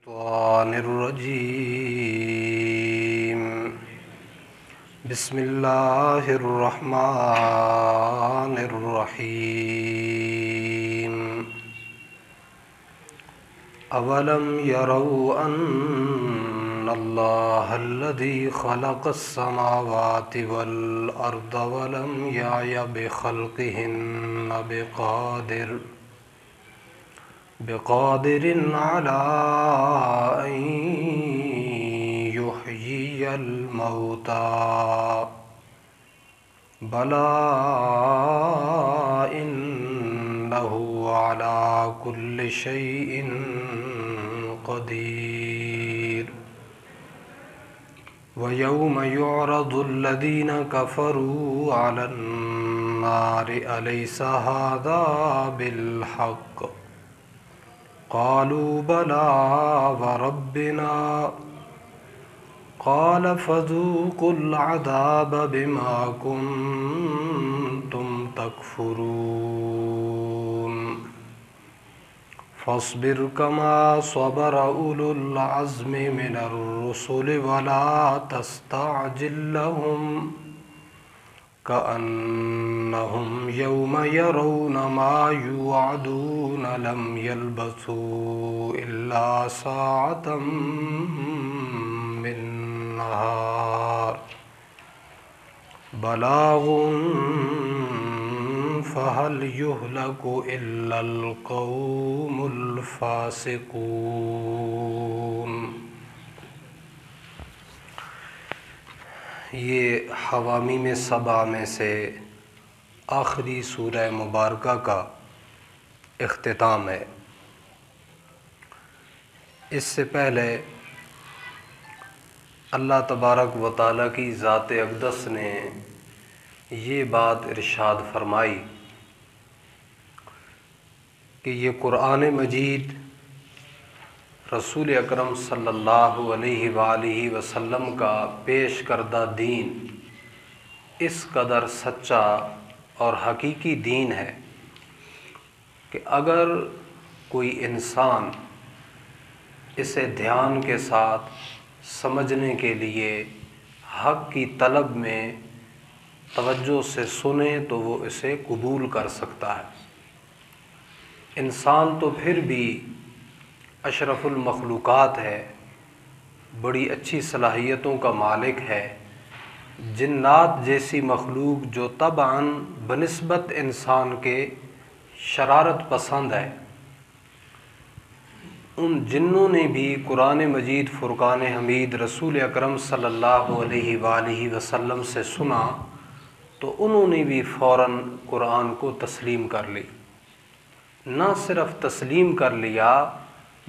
الشيطان الرجيم بسم الله الرحمن الرحيم أولم يروا أن الله الذي خلق السماوات والأرض ولم يعي بخلقهن بقادر على أن يحيي الموتى بلى إنه على كل شيء قدير ويوم يعرض الذين كفروا على النار أليس هذا بالحق قالوا بلى وربنا قال فذوقوا العذاب بما كنتم تكفرون فاصبر كما صبر أولو العزم من الرسل ولا تستعجل لهم كأنهم يوم يرون ما يوعدون لم يلبثوا إلا ساعة من نهار بلاغ فهل يهلك إلا القوم الفاسقون۔ یہ حوامیم سبع میں سے آخری سورہ مبارکہ کا اختتام ہے۔ اس سے پہلے اللہ تبارک و تعالیٰ کی ذات اقدس نے یہ بات ارشاد فرمائی کہ یہ قرآن مجید رسول اکرم صلی اللہ علیہ وآلہ وسلم کا پیش کردہ دین اس قدر سچا اور حقیقی دین ہے کہ اگر کوئی انسان اسے دھیان کے ساتھ سمجھنے کے لیے حق کی طلب میں توجہ سے سنے تو وہ اسے قبول کر سکتا ہے۔ انسان تو پھر بھی اشرف المخلوقات ہے، بڑی اچھی صلاحیتوں کا مالک ہے۔ جنات جیسی مخلوق جو طبعاً بنسبت انسان کے شرارت پسند ہے، ان جنوں نے بھی قرآن مجید فرقان حمید رسول اکرم صلی اللہ علیہ وآلہ وسلم سے سنا تو انہوں نے بھی فوراً قرآن کو تسلیم کر لی۔ نہ صرف تسلیم کر لیا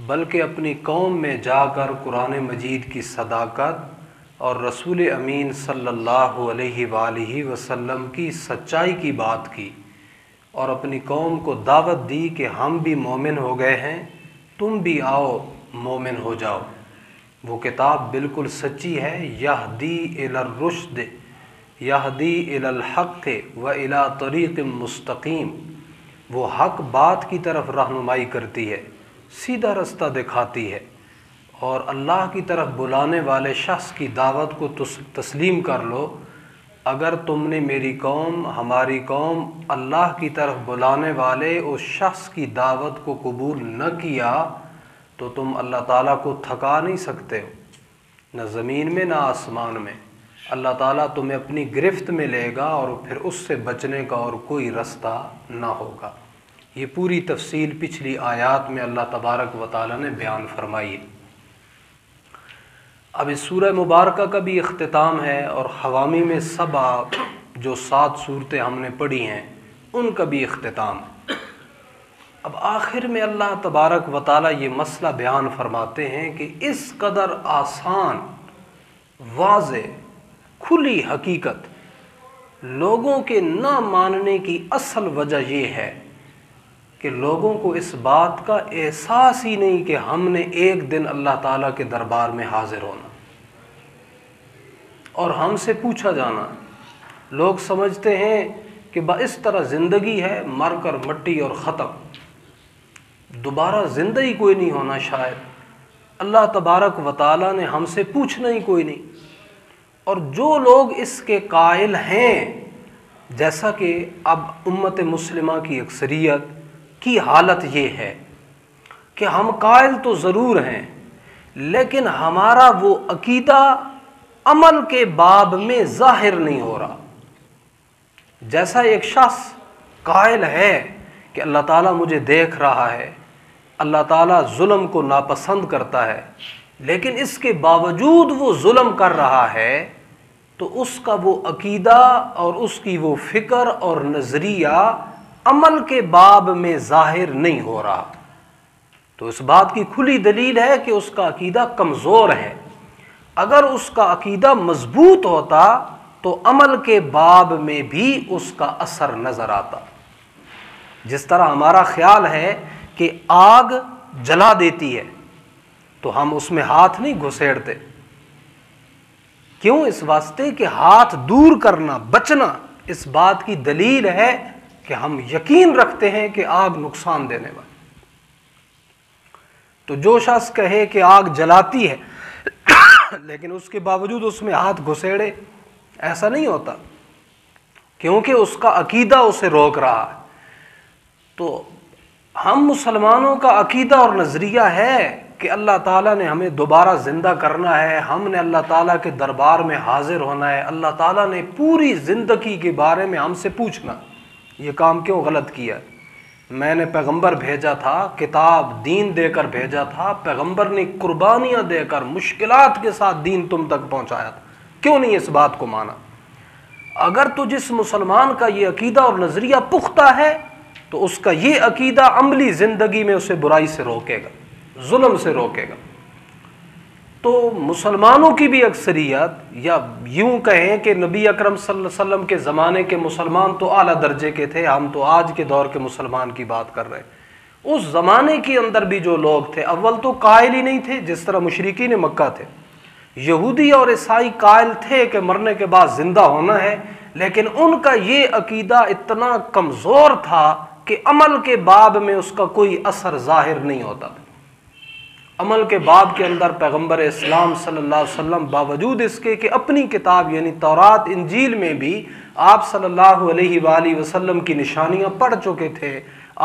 بلکہ اپنی قوم میں جا کر قرآن مجید کی صداقت اور رسول امین صلی اللہ علیہ وآلہ وسلم کی سچائی کی بات کی اور اپنی قوم کو دعوت دی کہ ہم بھی مومن ہو گئے ہیں، تم بھی آؤ مومن ہو جاؤ۔ وہ کتاب بالکل سچی ہے، یہدی الی الرشد یہدی الی الحق و الی طریق مستقیم، وہ حق بات کی طرف رہنمائی کرتی ہے، سیدھا رستہ دکھاتی ہے، اور اللہ کی طرف بلانے والے شخص کی دعوت کو تسلیم کر لو۔ اگر تم نے میری قوم، ہماری قوم اللہ کی طرف بلانے والے اس شخص کی دعوت کو قبول نہ کیا تو تم اللہ تعالیٰ کو تھکا نہیں سکتے ہو، نہ زمین میں نہ آسمان میں۔ اللہ تعالیٰ تمہیں اپنی گرفت میں لے گا اور پھر اس سے بچنے کا اور کوئی رستہ نہ ہوگا۔ یہ پوری تفصیل پچھلی آیات میں اللہ تبارک و تعالیٰ نے بیان فرمائی ہے۔ اب اس سورہ مبارکہ کا بھی اختتام ہے اور حوامیم سبع جو 7 صورتیں ہم نے پڑھی ہیں ان کا بھی اختتام ہے۔ اب آخر میں اللہ تبارک و تعالیٰ یہ مسئلہ بیان فرماتے ہیں کہ اس قدر آسان، واضح، کھلی حقیقت لوگوں کے نہ ماننے کی اصل وجہ یہ ہے کہ لوگوں کو اس بات کا احساس ہی نہیں کہ ہم نے ایک دن اللہ تعالیٰ کے دربار میں حاضر ہونا اور ہم سے پوچھا جانا۔ لوگ سمجھتے ہیں کہ اس طرح زندگی ہے، مر کر مٹی اور ختم، دوبارہ زندہ ہی کوئی نہیں ہونا شاید، اللہ تبارک و تعالیٰ نے ہم سے پوچھنا ہی کوئی نہیں۔ اور جو لوگ اس کے قائل ہیں، جیسا کہ اب امت مسلمہ کی اکثریت کی حالت یہ ہے کہ ہم قائل تو ضرور ہیں، لیکن ہمارا وہ عقیدہ عمل کے باب میں ظاہر نہیں ہو رہا۔ جیسا ایک شخص قائل ہے کہ اللہ تعالیٰ مجھے دیکھ رہا ہے، اللہ تعالیٰ ظلم کو ناپسند کرتا ہے، لیکن اس کے باوجود وہ ظلم کر رہا ہے، تو اس کا وہ عقیدہ اور اس کی وہ فکر اور نظریہ عمل کے باب میں ظاہر نہیں ہو رہا۔ تو اس بات کی کھلی دلیل ہے کہ اس کا عقیدہ کمزور ہے۔ اگر اس کا عقیدہ مضبوط ہوتا تو عمل کے باب میں بھی اس کا اثر نظر آتا۔ جس طرح ہمارا خیال ہے کہ آگ جلا دیتی ہے تو ہم اس میں ہاتھ نہیں گھسیڑتے، کیوں؟ اس واسطے کہ ہاتھ دور کرنا، بچنا، اس بات کی دلیل ہے کہ ہم یقین رکھتے ہیں کہ آگ نقصان دینے والی۔ تو جو شخص کہے کہ آگ جلاتی ہے لیکن اس کے باوجود اس میں ہاتھ گھسیڑے، ایسا نہیں ہوتا، کیونکہ اس کا عقیدہ اسے روک رہا ہے۔ تو ہم مسلمانوں کا عقیدہ اور نظریہ ہے کہ اللہ تعالیٰ نے ہمیں دوبارہ زندہ کرنا ہے، ہم نے اللہ تعالیٰ کے دربار میں حاضر ہونا ہے، اللہ تعالیٰ نے پوری زندگی کے بارے میں ہم سے پوچھنا، یہ کام کیوں غلط کیا؟ میں نے پیغمبر بھیجا تھا، کتاب دین دے کر بھیجا تھا، پیغمبر نے قربانیاں دے کر مشکلات کے ساتھ دین تم تک پہنچایا تھا، کیوں نہیں اس بات کو مانا؟ اگر تو جس مسلمان کا یہ عقیدہ اور نظریہ پختہ ہے تو اس کا یہ عقیدہ عملی زندگی میں اسے برائی سے روکے گا، ظلم سے روکے گا۔ تو مسلمانوں کی بھی اکثریت، یا یوں کہیں کہ نبی اکرم صلی اللہ علیہ وسلم کے زمانے کے مسلمان تو اعلیٰ درجے کے تھے، ہم تو آج کے دور کے مسلمان کی بات کر رہے ہیں۔ اس زمانے کے اندر بھی جو لوگ تھے، اول تو قائل ہی نہیں تھے، جس طرح مشرکین مکہ تھے۔ یہودی اور عیسائی قائل تھے کہ مرنے کے بعد زندہ ہونا ہے، لیکن ان کا یہ عقیدہ اتنا کمزور تھا کہ عمل کے باب میں اس کا کوئی اثر ظاہر نہیں ہوتا تھا۔ عمل کے باب کے اندر پیغمبر اسلام صلی اللہ علیہ وسلم باوجود اس کے کہ اپنی کتاب یعنی تورات انجیل میں بھی آپ صلی اللہ علیہ وآلہ وسلم کی نشانیاں پڑھ چکے تھے،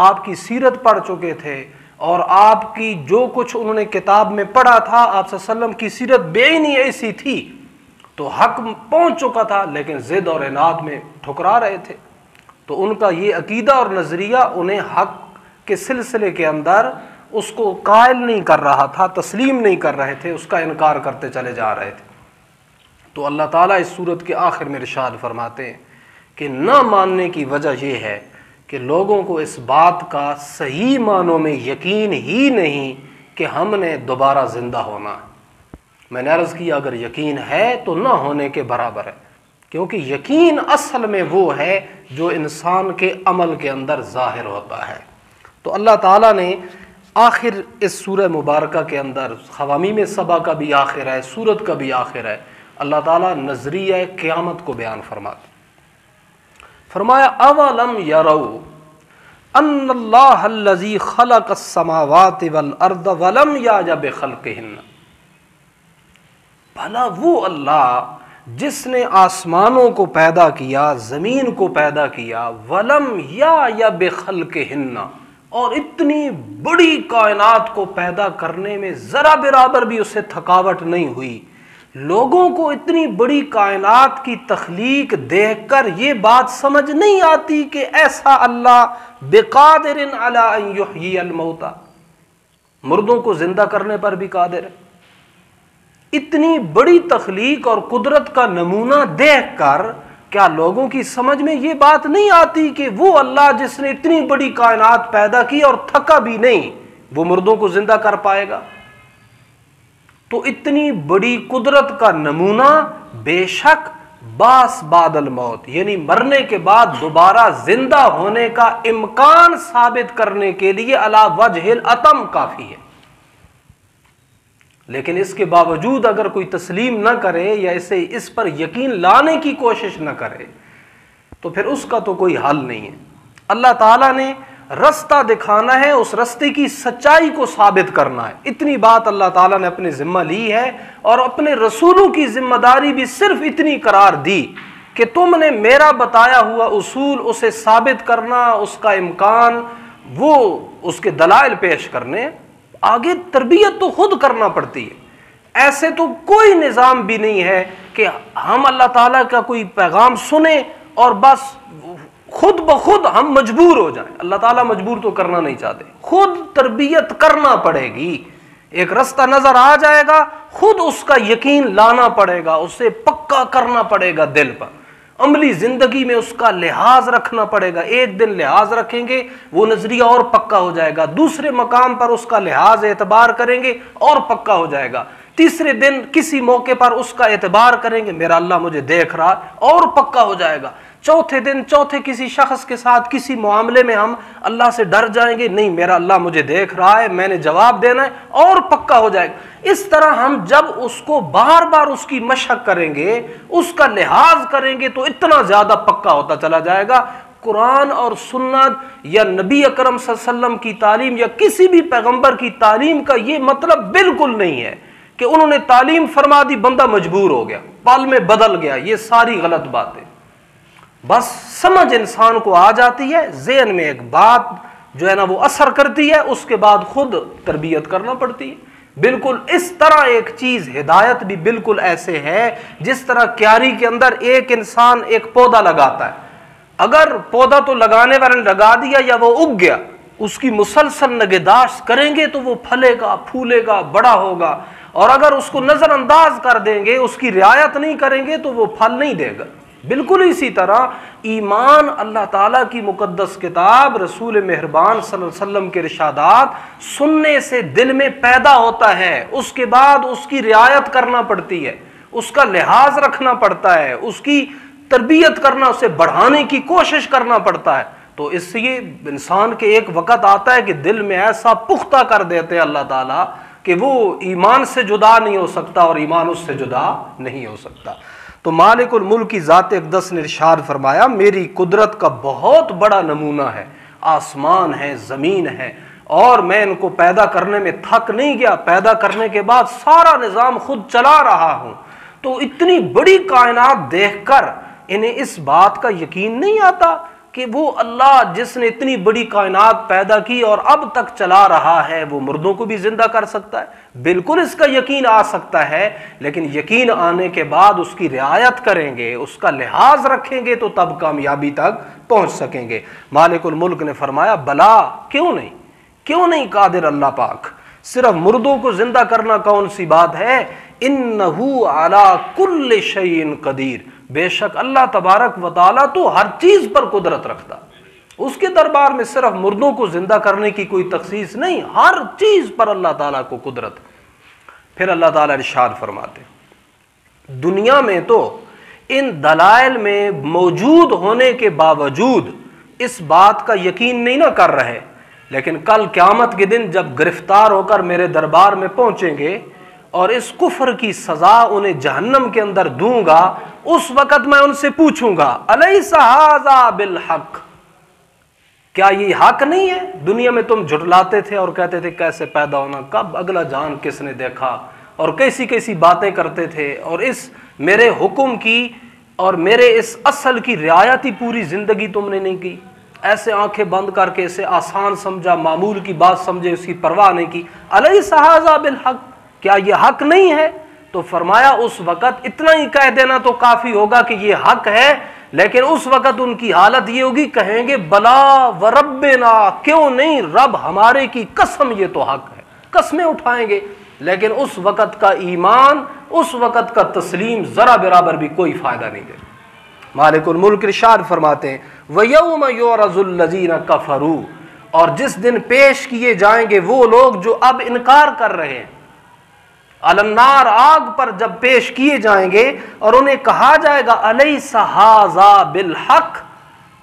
آپ کی سیرت پڑھ چکے تھے، اور آپ کی جو کچھ انہوں نے کتاب میں پڑھا تھا، آپ صلی اللہ علیہ وسلم کی سیرت بےعینی ایسی تھی، تو حق پہنچ چکا تھا، لیکن ضد اور عناد میں ٹھکرا رہے تھے۔ تو ان کا یہ عقیدہ اور نظریہ انہیں حق کے سلسلے کے اندر اس کو قائل نہیں کر رہا تھا، تسلیم نہیں کر رہے تھے، اس کا انکار کرتے چلے جا رہے تھے۔ تو اللہ تعالیٰ اس سورت کے آخر میں ارشاد فرماتے ہیں کہ نہ ماننے کی وجہ یہ ہے کہ لوگوں کو اس بات کا صحیح معنوں میں یقین ہی نہیں کہ ہم نے دوبارہ زندہ ہونا ہے۔ میں نے عرض کیا اگر یقین ہے تو نہ ہونے کے برابر ہے، کیونکہ یقین اصل میں وہ ہے جو انسان کے عمل کے اندر ظاہر ہوتا ہے۔ تو اللہ تعالیٰ نے آخر اس سورہ مبارکہ کے اندر، خوامیم سبا کا بھی آخر ہے، سورت کا بھی آخر ہے، اللہ تعالیٰ نظریہ قیامت کو بیان فرماتے، فرمایا اولم یروا ان اللہ الذی خلق السماوات والارض ولم یعی بخلقہن، بھلا وہ اللہ جس نے آسمانوں کو پیدا کیا، زمین کو پیدا کیا، ولم یعی بخلقہن، اور اتنی بڑی کائنات کو پیدا کرنے میں ذرا برابر بھی اسے تھکاوٹ نہیں ہوئی۔ لوگوں کو اتنی بڑی کائنات کی تخلیق دیکھ کر یہ بات سمجھ نہیں آتی کہ ایسا اللہ بقادر علی ان یحیی الموتى، مردوں کو زندہ کرنے پر بھی قادر ہے۔ اتنی بڑی تخلیق اور قدرت کا نمونہ دیکھ کر کیا لوگوں کی سمجھ میں یہ بات نہیں آتی کہ وہ اللہ جس نے اتنی بڑی کائنات پیدا کی اور تھکا بھی نہیں، وہ مردوں کو زندہ کر پائے گا؟ تو اتنی بڑی قدرت کا نمونہ بے شک باس بعد الموت، یعنی مرنے کے بعد دوبارہ زندہ ہونے کا امکان ثابت کرنے کے لیے علی وجہ الاتم کافی ہے۔ لیکن اس کے باوجود اگر کوئی تسلیم نہ کرے یا اس پر یقین لانے کی کوشش نہ کرے تو پھر اس کا تو کوئی حل نہیں ہے۔ اللہ تعالیٰ نے رستہ دکھانا ہے، اس رستے کی سچائی کو ثابت کرنا ہے۔ اتنی بات اللہ تعالیٰ نے اپنے ذمہ لی ہے، اور اپنے رسولوں کی ذمہ داری بھی صرف اتنی قرار دی کہ تم نے میرا بتایا ہوا اصول اسے ثابت کرنا، اس کا امکان، وہ اس کے دلائل پیش کرنے، آگے تربیت تو خود کرنا پڑتی ہے۔ ایسے تو کوئی نظام بھی نہیں ہے کہ ہم اللہ تعالیٰ کا کوئی پیغام سنیں اور بس خود بخود ہم مجبور ہو جائیں۔ اللہ تعالیٰ مجبور تو کرنا نہیں چاہتے، خود تربیت کرنا پڑے گی۔ ایک رستہ نظر آ جائے گا، خود اس کا یقین لانا پڑے گا، اسے پکا کرنا پڑے گا دل پر، عملی زندگی میں اس کا لحاظ رکھنا پڑے گا۔ ایک دن لحاظ رکھیں گے وہ نظریہ اور پکا ہو جائے گا، دوسرے مقام پر اس کا لحاظ اعتبار کریں گے اور پکا ہو جائے گا، تیسرے دن کسی موقع پر اس کا اعتبار کریں گے، میرا اللہ مجھے دیکھ رہا اور پکا ہو جائے گا۔ چوتھے دن چوتھے کسی شخص کے ساتھ کسی معاملے میں ہم اللہ سے ڈر جائیں گے، نہیں میرا اللہ مجھے دیکھ رہا ہے، میں نے جواب دینا ہے، اور پکا ہو جائے گا۔ اس طرح ہم جب اس کو بار بار اس کی مشق کریں گے، اس کا لحاظ کریں گے، تو اتنا زیادہ پکا ہوتا چلا جائے گا۔ قرآن اور سنت یا نبی اکرم صلی اللہ علیہ وسلم کی تعلیم یا کسی بھی پیغمبر کی تعلیم کا یہ مطلب بالکل نہیں ہے کہ انہوں نے تعلیم فرما دی بندہ مجبور ہو گیا، پل میں بدل گیا، یہ ساری غلط باتیں۔ بس سمجھ انسان کو آ جاتی ہے، ذہن میں ایک بات جو ہے نا وہ اثر کرتی ہے، اس کے بعد خود تربیت کرنا پڑتی ہے۔ بالکل اس طرح ایک چیز ہدایت بھی بالکل ایسے ہے جس طرح کیاری کے اندر ایک انسان ایک پودا لگاتا ہے، اگر پودا تو لگانے والے نے لگا دیا یا وہ اگ گیا، اس کی مسلسل نگہداشت کریں گے تو وہ پھلے گا، پھولے گا، بڑا ہوگا، اور اگر اس کو نظر انداز کر دیں گے، اس کی رعایت نہیں کریں گے تو وہ پھل نہیں دے گا۔ بالکل اسی طرح ایمان اللہ تعالیٰ کی مقدس کتاب، رسول مہربان صلی اللہ علیہ وسلم کے ارشادات سننے سے دل میں پیدا ہوتا ہے، اس کے بعد اس کی رعایت کرنا پڑتی ہے، اس کا لحاظ رکھنا پڑتا ہے، اس کی تربیت کرنا، اسے بڑھانے کی کوشش کرنا پڑتا ہے۔ تو اس سے یہ انسان کے ایک وقت آتا ہے کہ دل میں ایسا پختہ کر دیتے ہیں اللہ تعالیٰ کہ وہ ایمان سے جدا نہیں ہو سکتا اور ایمان اس سے جدا نہیں ہو سکتا۔ تو مالک الملک کی ذات اقدس نے ارشاد فرمایا میری قدرت کا بہت بڑا نمونہ ہے، آسمان ہے، زمین ہے، اور میں ان کو پیدا کرنے میں تھک نہیں گیا، پیدا کرنے کے بعد سارا نظام خود چلا رہا ہوں۔ تو اتنی بڑی کائنات دیکھ کر انہیں اس بات کا یقین نہیں آتا کہ وہ اللہ جس نے اتنی بڑی کائنات پیدا کی اور اب تک چلا رہا ہے، وہ مردوں کو بھی زندہ کر سکتا ہے۔ بالکل اس کا یقین آ سکتا ہے، لیکن یقین آنے کے بعد اس کی رعایت کریں گے، اس کا لحاظ رکھیں گے تو تب کامیابی تک پہنچ سکیں گے۔ مالک الملک نے فرمایا بلا، کیوں نہیں قادر اللہ پاک، صرف مردوں کو زندہ کرنا کون سی بات ہے؟ انہو علی کل شیء قدیر، بے شک اللہ تبارک و تعالیٰ تو ہر چیز پر قدرت رکھتا، اس کے دربار میں صرف مردوں کو زندہ کرنے کی کوئی تخصیص نہیں، ہر چیز پر اللہ تعالیٰ کو قدرت۔ پھر اللہ تعالیٰ ارشاد فرماتے دنیا میں تو ان دلائل میں موجود ہونے کے باوجود اس بات کا یقین نہیں نہ کر رہے، لیکن کل قیامت کے دن جب گرفتار ہو کر میرے دربار میں پہنچیں گے اور اس کفر کی سزا انہیں جہنم کے اندر دوں گا، اس وقت میں ان سے پوچھوں گا الیس ھذا بالحق، کیا یہ حق نہیں ہے؟ دنیا میں تم جھٹلاتے تھے اور کہتے تھے کیسے پیدا ہونا، کب اگلا جان کس نے دیکھا، اور کیسی کیسی باتیں کرتے تھے، اور اس میرے حکم کی اور میرے اس اصل کی رعایت ہی پوری زندگی تم نے نہیں کی، ایسے آنکھیں بند کر کے اسے آسان سمجھا، معمول کی بات سمجھے، اس کی پرواہ نہیں کی۔ الیس ھذا بالحق، کیا یہ حق نہیں ہے؟ تو فرمایا اس وقت اتنا ہی کہہ دینا تو کافی ہوگا کہ یہ حق ہے، لیکن اس وقت ان کی حالت یہ ہوگی، کہیں گے بلا وربنا، کیوں نہیں رب ہمارے کی قسم یہ تو حق ہے، قسمیں اٹھائیں گے، لیکن اس وقت کا ایمان، اس وقت کا تسلیم ذرا برابر بھی کوئی فائدہ نہیں دے۔ مالک الملک ارشاد فرماتے ہیں وَيَوْمَ يُعْرَضُ الَّذِينَ كَفَرُوا، اور جس دن پیش کیے جائیں گے وہ لوگ جو اب انکار کر رہے ہیں، علی النار، آگ پر جب پیش کیے جائیں گے اور انہیں کہا جائے گا الیس ھذا بالحق،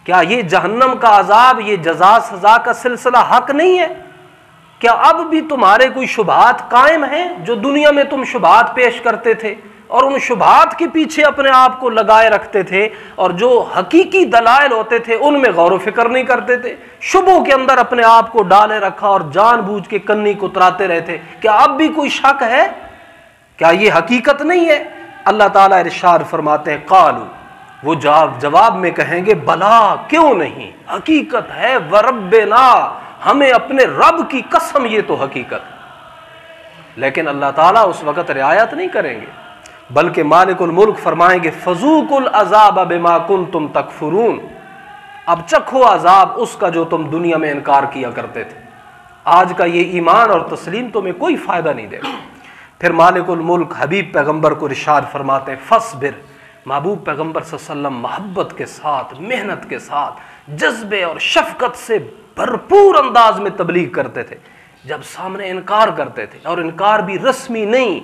کیا یہ جہنم کا عذاب، یہ جزا سزا کا سلسلہ حق نہیں ہے؟ کیا اب بھی تمہارے کوئی شبہات قائم ہیں جو دنیا میں تم شبہات پیش کرتے تھے اور ان شبہات کے پیچھے اپنے آپ کو لگائے رکھتے تھے اور جو حقیقی دلائل ہوتے تھے ان میں غور و فکر نہیں کرتے تھے، شبہوں کے اندر اپنے آپ کو ڈالے رکھا اور جان بوجھ کے کنی کتراتے رہتے؟ کیا اب بھی کوئی شک ہے؟ کیا یہ حقیقت نہیں ہے؟ اللہ تعالیٰ ارشاد فرماتے ہیں قالو، وہ جواب میں کہیں گے بلا، کیوں نہیں، حقیقت ہے، وربنا، ہمیں اپنے رب کی قسم یہ تو حقیقت۔ لیکن اللہ تعالیٰ اس وقت رعایت نہیں کریں گے، بلکہ مالک الملک فرمائیں گے فذوقوا العذاب بما کنتم تکفرون، اب چکھو عذاب اس کا جو تم دنیا میں انکار کیا کرتے تھے۔ آج کا یہ ایمان اور تسلیم تمہیں کوئی فائدہ نہیں دے گا۔ پھر مالک الملک حبیب پیغمبر کو ارشاد فرماتے ہیں فاصبر، محبوب پیغمبر صلی اللہ علیہ وسلم محبت کے ساتھ، محنت کے ساتھ، جذبے اور شفقت سے بھرپور انداز میں تبلیغ کرتے تھے۔ جب سامنے انکار کرتے تھے، اور انکار بھی رسمی نہیں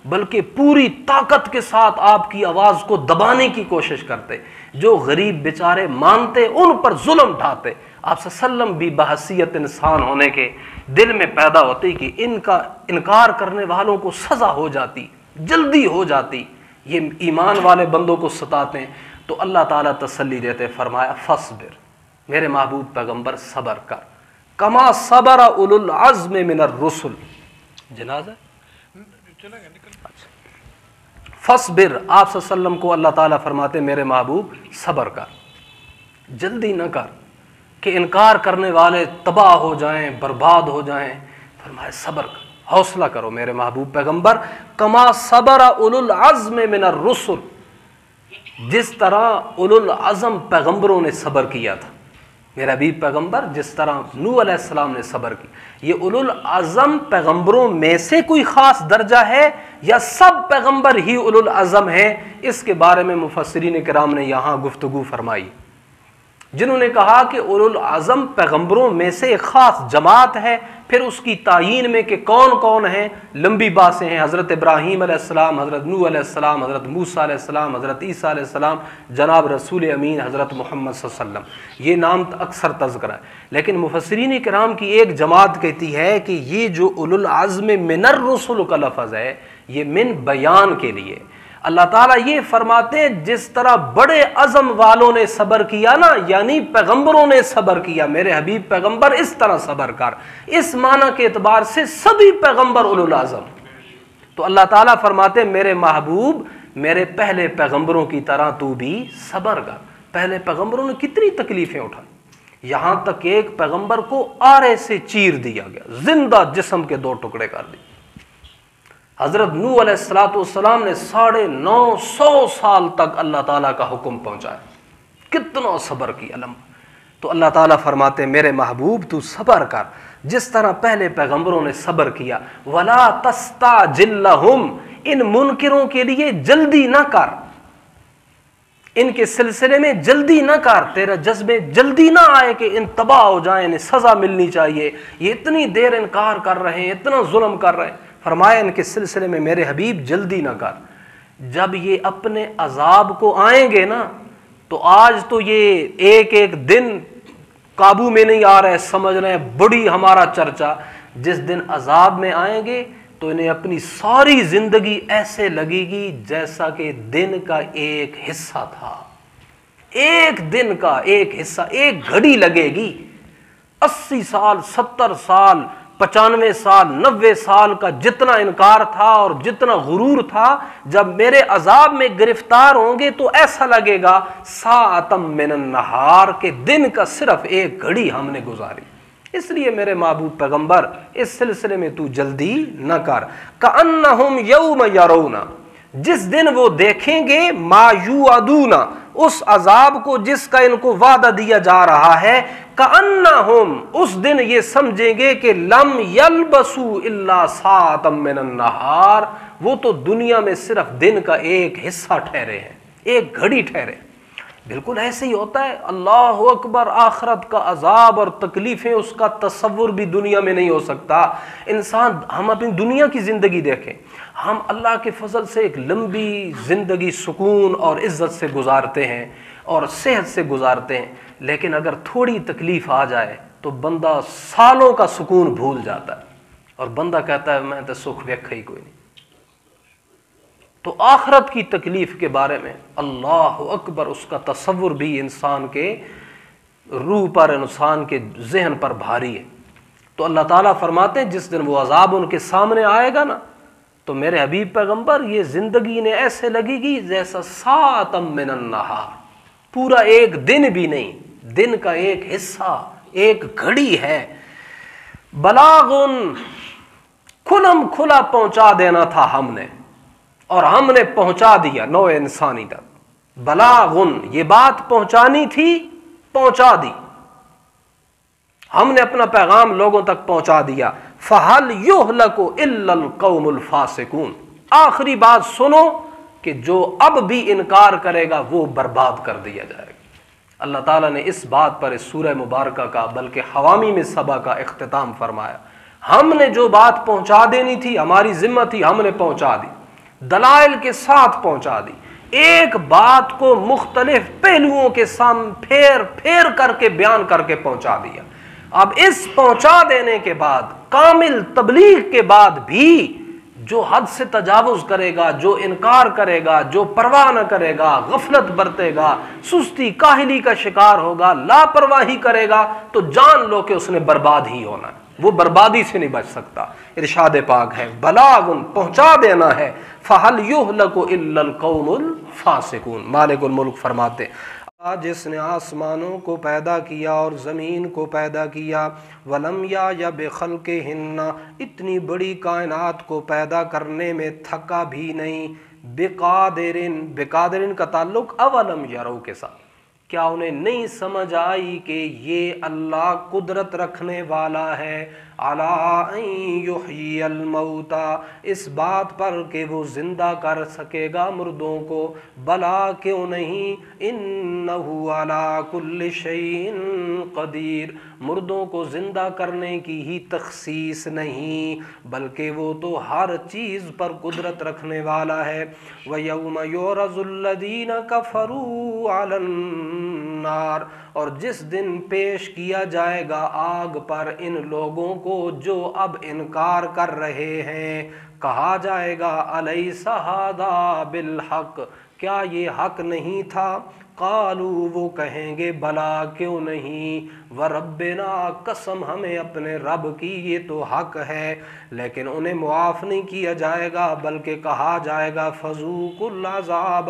بلکہ پوری طاقت کے ساتھ آپ کی آواز کو دبانے کی کوشش کرتے، جو غریب بیچارے مانتے ان پر ظلم ڈھاتے، آپ صلی اللہ علیہ وسلم بھی بحیثیت انسان ہونے کے دل میں پیدا ہوتی کہ ان کا انکار کرنے والوں کو سزا ہو جاتی، جلدی ہو جاتی، یہ ایمان والے بندوں کو ستاتے ہیں۔ تو اللہ تعالیٰ تسلی دیتے، فرمایا فاصبر، میرے محبوب پیغمبر صبر کر، کما صبر اولو العزم من الرسل۔ جنازہ فاصبر، آپ صلی اللہ علیہ وسلم کو اللہ تعالیٰ فرماتے میرے محبوب صبر کر، جلدی نہ کر کہ انکار کرنے والے تباہ ہو جائیں، برباد ہو جائیں۔ فرمایا صبر کر، حوصلہ کرو میرے محبوب پیغمبر، کما صبر اولو العزم من الرسل، جس طرح اولو العزم پیغمبروں نے صبر کیا تھا۔ میرا حبیب پیغمبر جس طرح نوح علیہ السلام نے صبر کی، یہ اولو العزم پیغمبروں میں سے کوئی خاص درجہ ہے یا سب پیغمبر ہی اولو العزم ہیں؟ اس کے بارے میں مفسرین کرام نے یہاں گفتگو فرمائی، جنہوں نے کہا کہ اولو العزم پیغمبروں میں سے ایک خاص جماعت ہے، پھر اس کی تعیین میں کہ کون کون ہیں لمبی باتیں ہیں، حضرت ابراہیم علیہ السلام، حضرت نوح علیہ السلام، حضرت موسیٰ علیہ السلام، حضرت عیسیٰ علیہ السلام، جناب رسول امین حضرت محمد صلی اللہ علیہ وسلم، یہ نام اکثر تذکرہ ہے۔ لیکن مفسرین کرام کی ایک جماعت کہتی ہے کہ یہ جو اولو العزم من الرسل کا لفظ ہے، یہ من بیان کے لیے اللہ تعالیٰ یہ فرماتے ہیں جس طرح بڑے عزم والوں نے صبر کیا نا، یعنی پیغمبروں نے صبر کیا، میرے حبیب پیغمبر اس طرح صبر کر۔ اس معنی کے اعتبار سے سبھی پیغمبر اولو العزم۔ تو اللہ تعالیٰ فرماتے ہیں میرے محبوب میرے پہلے پیغمبروں کی طرح تو بھی صبر کر۔ پہلے پیغمبروں نے کتنی تکلیفیں اٹھائی، یہاں تک ایک پیغمبر کو آرے سے چیر دیا گیا، زندہ جسم کے 2 ٹکڑے کر دیے۔ حضرت نوح علیہ السلام نے 950 سال تک اللہ تعالیٰ کا حکم پہنچایا، کتنا صبر کیا لمبا۔ تو اللہ تعالیٰ فرماتے ہیں میرے محبوب تو صبر کر جس طرح پہلے پیغمبروں نے صبر کیا، وَلَا تَسْتَعْجِل لَّهُمْ، ان منکروں کے لیے جلدی نہ کر، ان کے سلسلے میں جلدی نہ کر، تیرا جذبے جلدی نہ آئے کہ ان تباہ ہو جائیں، انہیں سزا ملنی چاہیے، یہ اتنی دیر انکار کر رہے ہیں، اتنا ظلم کر رہے ہیں۔ فرمایا ان کے سلسلے میں میرے حبیب جلدی نہ کر، جب یہ اپنے عذاب کو آئیں گے نا، تو آج تو یہ ایک ایک دن قابو میں نہیں آ رہے، سمجھ رہے ہیں بڑی ہمارا چرچا، جس دن عذاب میں آئیں گے تو انہیں اپنی ساری زندگی ایسے لگے گی جیسا کہ دن کا ایک حصہ تھا، ایک دن کا ایک حصہ، ایک گھڑی لگے گی۔ 80 سال، 70 سال، 95 سال، 90 سال کا جتنا انکار تھا اور جتنا غرور تھا، جب میرے عذاب میں گرفتار ہوں گے تو ایسا لگے گا ساعتم من النہار، کے دن کا صرف ایک گھڑی ہم نے گزاری۔ اس لیے میرے محبوب پیغمبر اس سلسلے میں تو جلدی نہ کر۔ کأنہم یوم یرون، جس دن وہ دیکھیں گے ما یوعدون، اس عذاب کو جس کا ان کو وعدہ دیا جا رہا ہے، کأنہم، اس دن یہ سمجھیں گے کہ لم یلبسوا الا ساعۃ من النہار، وہ تو دنیا میں صرف دن کا ایک حصہ ٹھہرے ہیں، ایک گھڑی ٹھہرے۔ بالکل ایسے ہی ہوتا ہے، اللہ اکبر، آخرت کا عذاب اور تکلیفیں اس کا تصور بھی دنیا میں نہیں ہو سکتا۔ انسان، ہم اپنی دنیا کی زندگی دیکھیں، ہم اللہ کے فضل سے ایک لمبی زندگی سکون اور عزت سے گزارتے ہیں اور صحت سے گزارتے ہیں، لیکن اگر تھوڑی تکلیف آ جائے تو بندہ سالوں کا سکون بھول جاتا ہے۔ اور بندہ کہتا ہے میں تو سکھ ویکھا ہی کوئی نہیں۔ تو آخرت کی تکلیف کے بارے میں اللہ اکبر، اس کا تصور بھی انسان کے روح پر، انسان کے ذہن پر بھاری ہے۔ تو اللہ تعالیٰ فرماتے ہیں جس دن وہ عذاب ان کے سامنے آئے گا نا، تو میرے حبیب پیغمبر یہ زندگی نے ایسے لگے گی جیسا ساعتم من النہار، پورا ایک دن بھی نہیں، دن کا ایک حصہ، ایک گھڑی ہے۔ بلاغن، کھلم کھلا پہنچا دینا تھا ہم نے، اور ہم نے پہنچا دیا نوع انسانی تک۔ بلاغن، یہ بات پہنچانی تھی، پہنچا دی، ہم نے اپنا پیغام لوگوں تک پہنچا دیا۔ فَهَلْ يُهْلَكُ إِلَّا الْقَوْمُ الْفَاسِقُونَ، آخری بات سنو کہ جو اب بھی انکار کرے گا وہ برباد کر دیا جائے گا۔ اللہ تعالیٰ نے اس بات پر اس سورہ مبارکہ کا بلکہ حوامی میں سبا کا اختتام فرمایا۔ ہم نے جو بات پہنچا دینی تھی، ہماری ذمہ تھی، ہم نے پہنچا دی، دلائل کے ساتھ پہنچا دی، ایک بات کو مختلف پہلوؤں کے سامنے پھیر پھیر کر کے بیان کر کے پہنچا دیا۔ اب اس پہنچا دینے کے بعد، کامل تبلیغ کے بعد بھی جو حد سے تجاوز کرے گا، جو انکار کرے گا، جو پرواہ نہ کرے گا، غفلت برتے گا، سستی کاہلی کا شکار ہوگا، لاپرواہی کرے گا، تو جان لو کہ اس نے برباد ہی ہونا ہے، وہ بربادی سے نہیں بچ سکتا۔ ارشاد پاک ہے بلاغن، پہنچا دینا ہے۔ فَهَلْ يُهْلَكُ إِلَّا الْقَوْمُ الْفَاسِقُونَ، مالک الملک فرماتے جس نے آسمانوں کو پیدا کیا اور زمین کو پیدا کیا، وَلَمْ يَعْيَ بِخَلْقِهِنَّ، اتنی بڑی کائنات کو پیدا کرنے میں تھکا بھی نہیں، بقادرن کا تعلق اولم یرو کے ساتھ، کیا انہیں نہیں سمجھ آئی کہ یہ اللہ قدرت رکھنے والا ہے، عَلَىٰ أَن يُحْيِيَ الْمَوْتَىٰ، اس بات پر کہ وہ زندہ کر سکے گا مردوں کو، بلا کیوں نہیں، إِنَّهُ عَلَىٰ كُلِّ شَيْءٍ قَدِيرٌ، مردوں کو زندہ کرنے کی ہی تخصیص نہیں بلکہ وہ تو ہر چیز پر قدرت رکھنے والا ہے۔ وَيَوْمَ يُعْرَضُ الَّذِينَ كَفَرُوا عَلَى النَّارِ، اور جس دن پیش کیا جائے گا آگ پر ان لوگوں کو جو اب انکار کر رہے ہیں، کہا جائے گا أَلَيْسَ هَٰذَا بِالْحَقِّ، کیا یہ حق نہیں تھا؟ قالوا، وہ کہیں گے بلا کیوں نہیں، وربنا، قسم ہمیں اپنے رب کی یہ تو حق ہے، لیکن انہیں معاف نہیں کیا جائے گا بلکہ کہا جائے گا فذوقوا العذاب،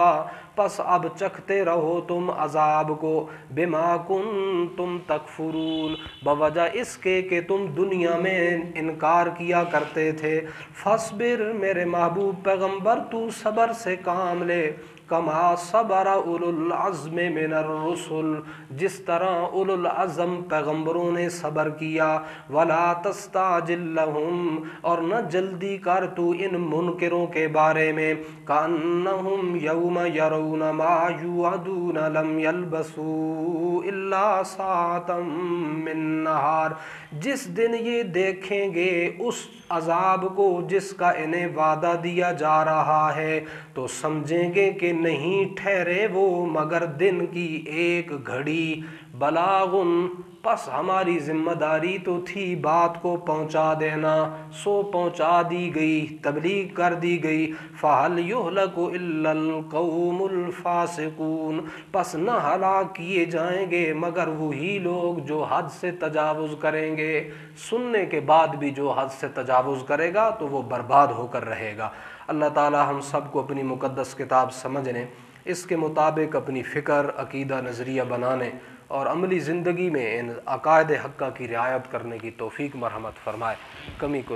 پس اب چکھتے رہو تم عذاب کو، بما کنتم تکفرون، بوجہ اس کے کہ تم دنیا میں انکار کیا کرتے تھے۔ فاصبر، میرے محبوب پیغمبر تو صبر سے کام لے، کما صبر اولو العزم من الرسل، جس طرح اولو العزم پیغمبروں نے صبر کیا، ولا تستعجل لهم، اور نہ جلدی کر تو ان منکروں کے بارے میں، کأنہم یوم یرون ما یوعدون لم یلبثوا الا ساعة من نہار، جس دن یہ دیکھیں گے اس عذاب کو جس کا انہیں وعدہ دیا جا رہا ہے، تو سمجھیں گے کہ نہیں ٹھہرے وہ مگر دن کی ایک گھڑی۔ بلاغن، پس ہماری ذمہ داری تو تھی بات کو پہنچا دینا، سو پہنچا دی گئی، تبلیغ کر دی گئی۔ فَهَلْ يُهْلَكُ إِلَّا الْقَوْمُ الْفَاسِقُونَ، پس نہ ہلاک کیے جائیں گے مگر وہی لوگ جو حد سے تجاوز کریں گے۔ سننے کے بعد بھی جو حد سے تجاوز کرے گا تو وہ برباد ہو کر رہے گا۔ اللہ تعالی ہم سب کو اپنی مقدس کتاب سمجھنے، اس کے مطابق اپنی فکر، عقیدہ، نظریہ بنانے اور عملی زندگی میں ان عقائد حقہ کی رعایت کرنے کی توفیق مرحمت فرمائے۔ کمی کو